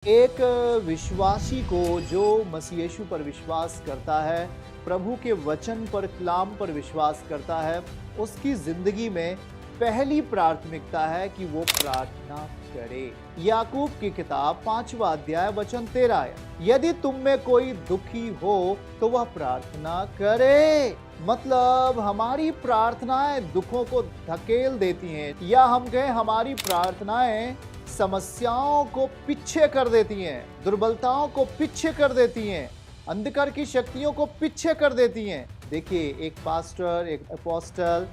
एक विश्वासी को जो मसीह यीशु पर विश्वास करता है, प्रभु के वचन पर, कलाम पर विश्वास करता है, उसकी जिंदगी में पहली प्राथमिकता है कि वो प्रार्थना करे। याकूब की किताब 5वां अध्याय वचन 13 है, यदि तुम में कोई दुखी हो तो वह प्रार्थना करे। मतलब हमारी प्रार्थनाएं दुखों को धकेल देती हैं, या हम कहें हमारी प्रार्थनाएं समस्याओं को पीछे कर देती हैं, दुर्बलताओं को पीछे कर देती हैं, अंधकार की शक्तियों को पीछे कर देती हैं। देखिए, एक पास्टर, एक अपोस्टल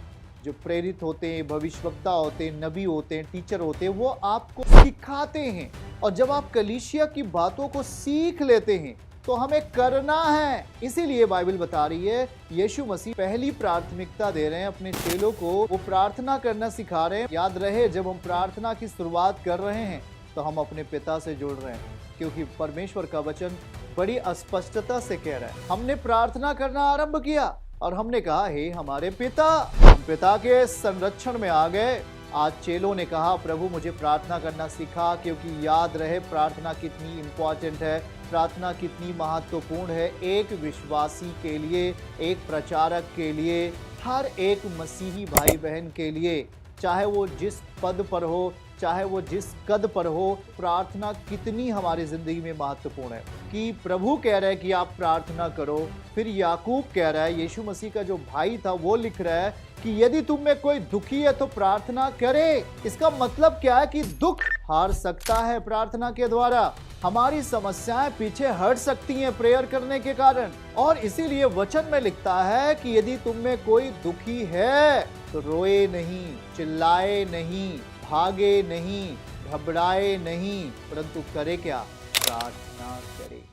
जो प्रेरित होते हैं, भविष्यवक्ता होते हैं, नबी होते हैं, टीचर होते हैं, वो आपको सिखाते हैं। और जब आप कलीसिया की बातों को सीख लेते हैं तो हमें करना है। इसीलिए बाइबल बता रही है, यीशु मसीह पहली प्राथमिकता दे रहे हैं अपने चेलों को, वो प्रार्थना करना सिखा रहे हैं। याद रहे, जब हम प्रार्थना की शुरुआत कर रहे हैं तो हम अपने पिता से जुड़ रहे हैं, क्योंकि परमेश्वर का वचन बड़ी स्पष्टता से कह रहा है। हमने प्रार्थना करना आरंभ किया और हमने कहा, हे हमारे पिता। हम पिता के संरक्षण में आ गए। आज चेलों ने कहा, प्रभु मुझे प्रार्थना करना सिखा, क्योंकि याद रहे प्रार्थना कितनी इंपॉर्टेंट है, प्रार्थना कितनी महत्वपूर्ण है एक विश्वासी के लिए, एक प्रचारक के लिए, हर एक मसीही भाई बहन के लिए। चाहे वो जिस पद पर हो, चाहे वो जिस कद पर हो, प्रार्थना कितनी हमारी जिंदगी में महत्वपूर्ण है कि प्रभु कह रहा है कि आप प्रार्थना करो। फिर याकूब कह रहा है, यीशु मसीह का जो भाई था वो लिख रहा है कि यदि तुम में कोई दुखी है तो प्रार्थना करे। इसका मतलब क्या है कि दुख हार सकता है प्रार्थना के द्वारा। हमारी समस्याएं पीछे हट सकती हैं प्रेयर करने के कारण। और इसीलिए वचन में लिखता है कि यदि तुम में कोई दुखी है तो रोए नहीं, चिल्लाए नहीं, भागे नहीं, घबराए नहीं, परंतु करे क्या? प्रार्थना करे।